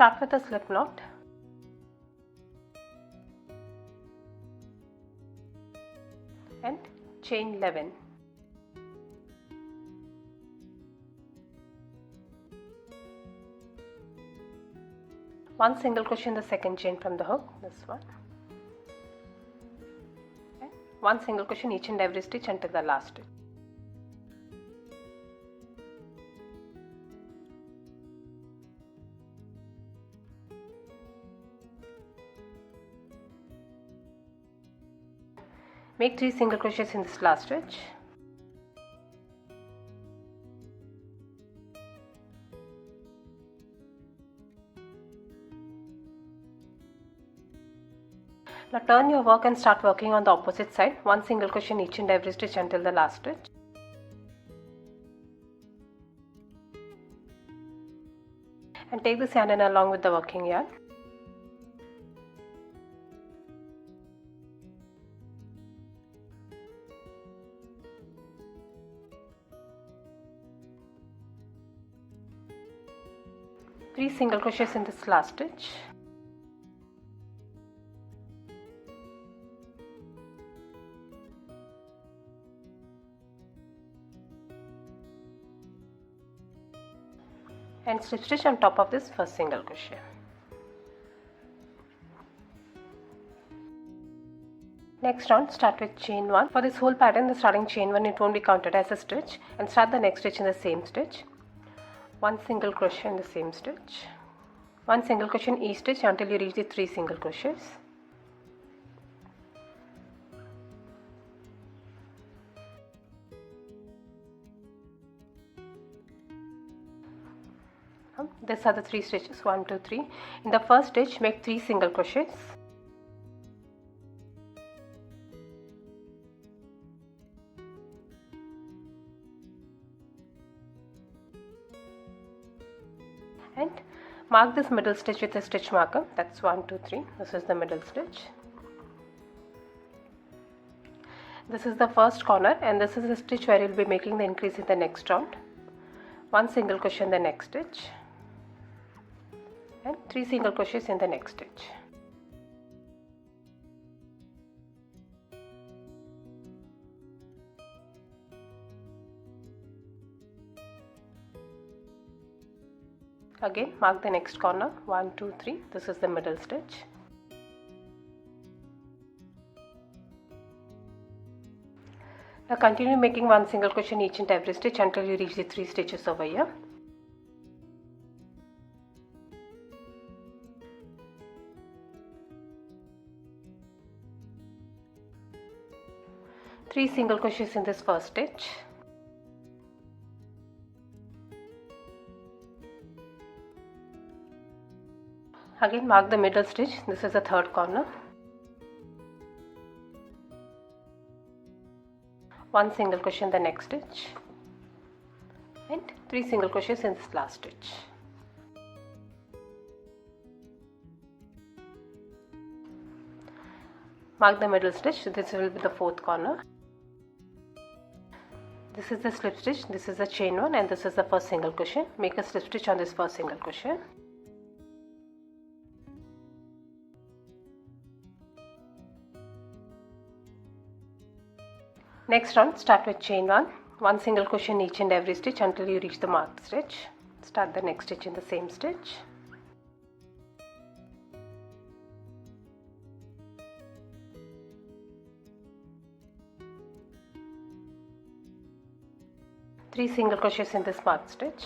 Start with a slip knot. And chain 11. One single crochet in the second chain from the hook, this one. Okay. One single crochet in each and every stitch until the last stitch. Make 3 single crochets in this last stitch. Now turn your work and start working on the opposite side. One single crochet in each and every stitch until the last stitch. And take this yarn in along with the working yarn. Three single crochets in this last stitch. And slip stitch on top of this first single crochet. Next round, start with chain 1. For this whole pattern, the starting chain 1, it won't be counted as a stitch, and start the next stitch in the same stitch. One single crochet in the same stitch. One single crochet in each stitch until you reach the 3 single crochets. These are the 3 stitches, 1, 2, 3. In the first stitch, make 3 single crochets. And mark this middle stitch with a stitch marker. That's 1, 2, 3. This is the middle stitch. This is the first corner, and this is the stitch where you'll be making the increase in the next round. One single crochet in the next stitch. And 3 single crochets in the next stitch. Again, mark the next corner. 1, 2, 3. This is the middle stitch. Now continue making 1 single crochet in each and every stitch until you reach the 3 stitches over here. Three single crochets in this first stitch. Again, mark the middle stitch. This is the third corner. One single crochet in the next stitch. And 3 single crochets in this last stitch. Mark the middle stitch. This will be the fourth corner. This is the slip stitch, this is the chain 1, and this is the first single crochet. Make a slip stitch on this first single crochet. Next round, start with chain 1. One single crochet in each and every stitch until you reach the marked stitch. Start the next stitch in the same stitch. Three single crochets in this marked stitch.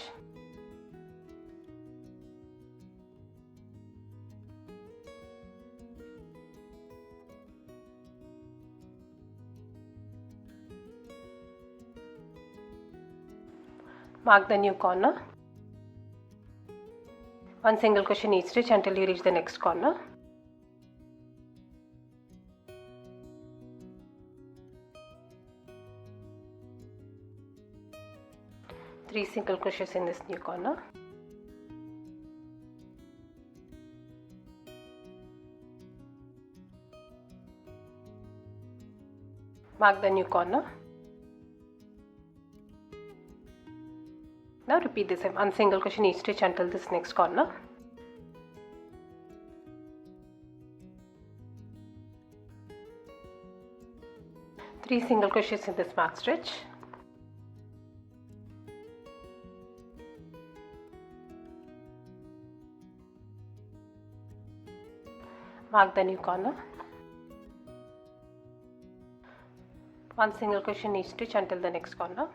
Mark the new corner. One single crochet in each stitch until you reach the next corner. Three single crochets in this new corner. Mark the new corner. Now repeat the same, one single crochet in each stitch until this next corner. 3 single crochets in this mark stitch. Mark the new corner. 1 single crochet in each stitch until the next corner.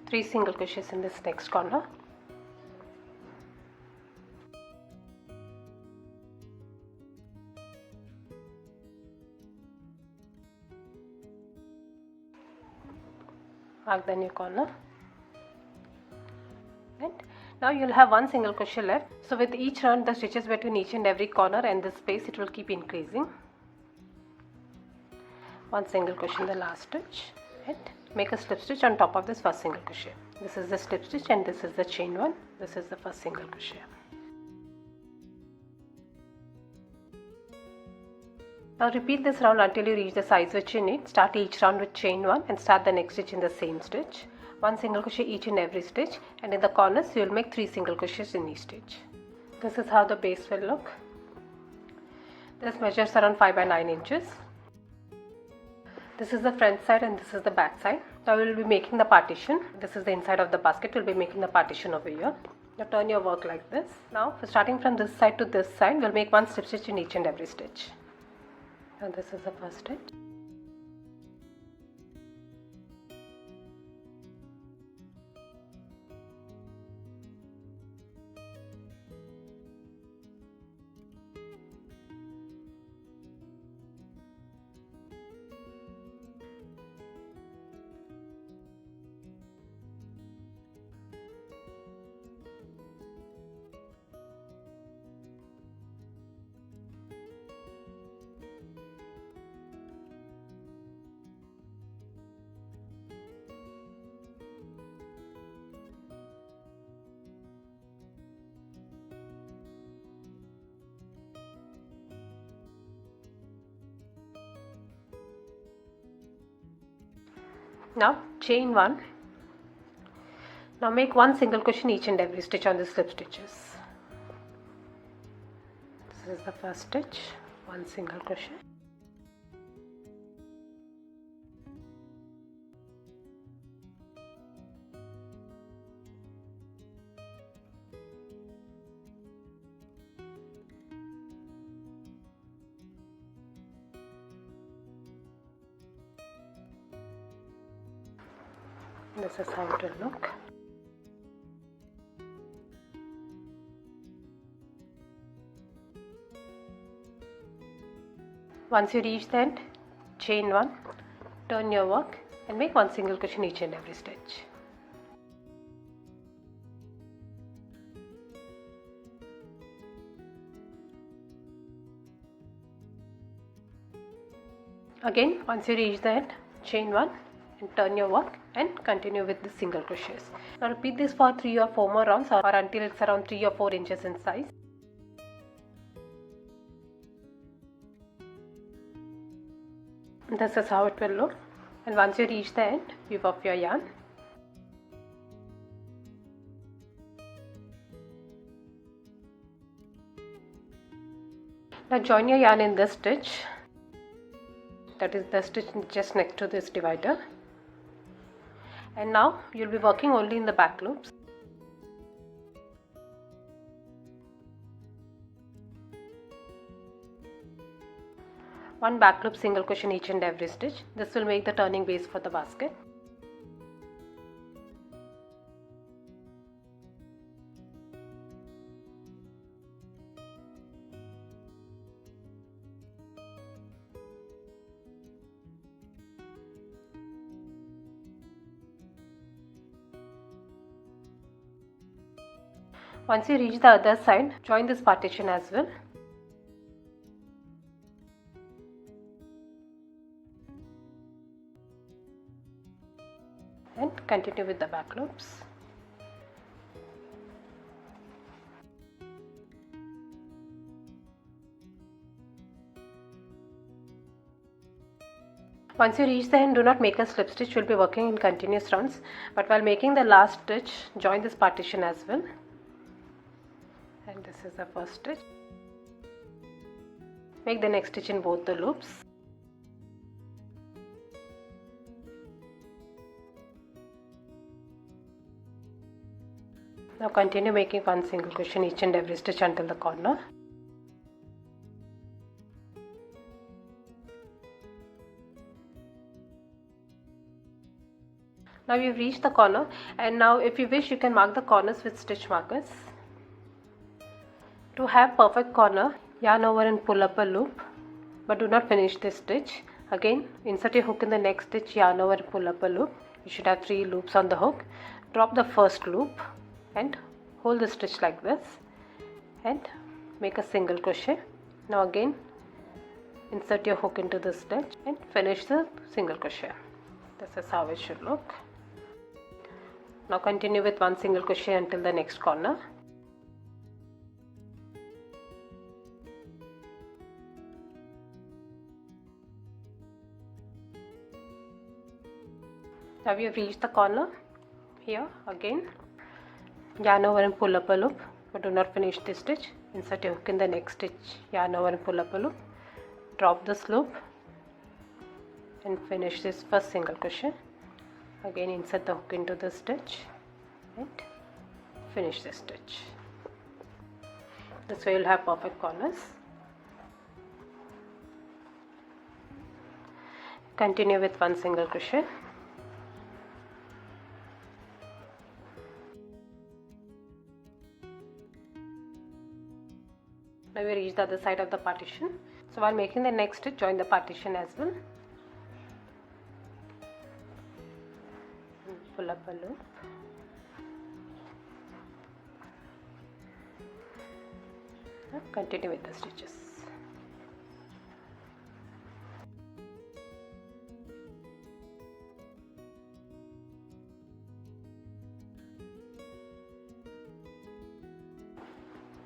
Three single crochets in this next corner. Mark the new corner. And now you'll have 1 single crochet left. So with each round, the stitches between each and every corner and this space, it will keep increasing. 1 single crochet in the last stitch and make a slip stitch on top of this first single crochet. This is the slip stitch and this is the chain one. This is the first single crochet. Now repeat this round until you reach the size which you need. Start each round with chain 1 and start the next stitch in the same stitch. 1 single crochet each in every stitch, and in the corners you will make 3 single crochets in each stitch. This is how the base will look. This measures around 5 by 9 inches. This is the front side and this is the back side. Now we will be making the partition. This is the inside of the basket. We will be making the partition over here. Now turn your work like this. Now for starting from this side to this side, we will make 1 slip stitch in each and every stitch. Now this is the first stitch. Now chain 1. Now make 1 single crochet in each and every stitch on the slip stitches. This is the first stitch, 1 single crochet. This is how it will look. Once you reach the end, chain 1, turn your work and make 1 single crochet in each and every stitch. Again, once you reach the end, chain 1 and turn your work and continue with the single crochets. Now repeat this for 3 or 4 more rounds or until it's around 3 or 4 inches in size. This is how it will look, and once you reach the end, weave off your yarn. Now join your yarn in this stitch, that is the stitch just next to this divider. And now you'll be working only in the back loops. One back loop single crochet in each and every stitch. This will make the turning base for the basket. Once you reach the other side, join this partition as well. And continue with the back loops. Once you reach the end, do not make a slip stitch. We'll be working in continuous rounds, but while making the last stitch, join this partition as well. and this is the first stitch. Make the next stitch in both the loops. Now continue making one single crochet in each and every stitch until the corner. Now you've reached the corner, and now if you wish you can mark the corners with stitch markers. To have perfect corner, yarn over and pull up a loop, but do not finish this stitch. Again, insert your hook in the next stitch, yarn over and pull up a loop. You should have 3 loops on the hook. Drop the first loop and hold the stitch like this and make a single crochet. Now again insert your hook into the stitch and finish the single crochet. This is how it should look. Now continue with one single crochet until the next corner. Now we have reached the corner. Here again yarn over and pull up a loop, but do not finish this stitch. Insert your hook in the next stitch, yarn over and pull up a loop, drop this loop and finish this first single crochet. Again insert the hook into the stitch and finish this stitch. This way you'll have perfect corners. Continue with one single crochet. Now we reach the other side of the partition. So while making the next stitch, join the partition as well. Pull up a loop. Now continue with the stitches.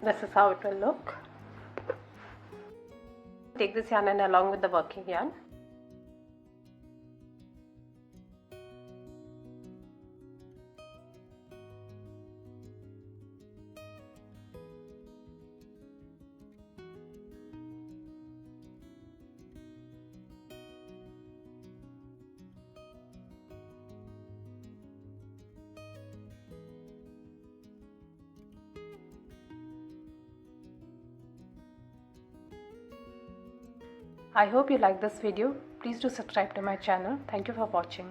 This is how it will look. Take this yarn and along with the working yarn, I hope you like this video. Please do subscribe to my channel. Thank you for watching.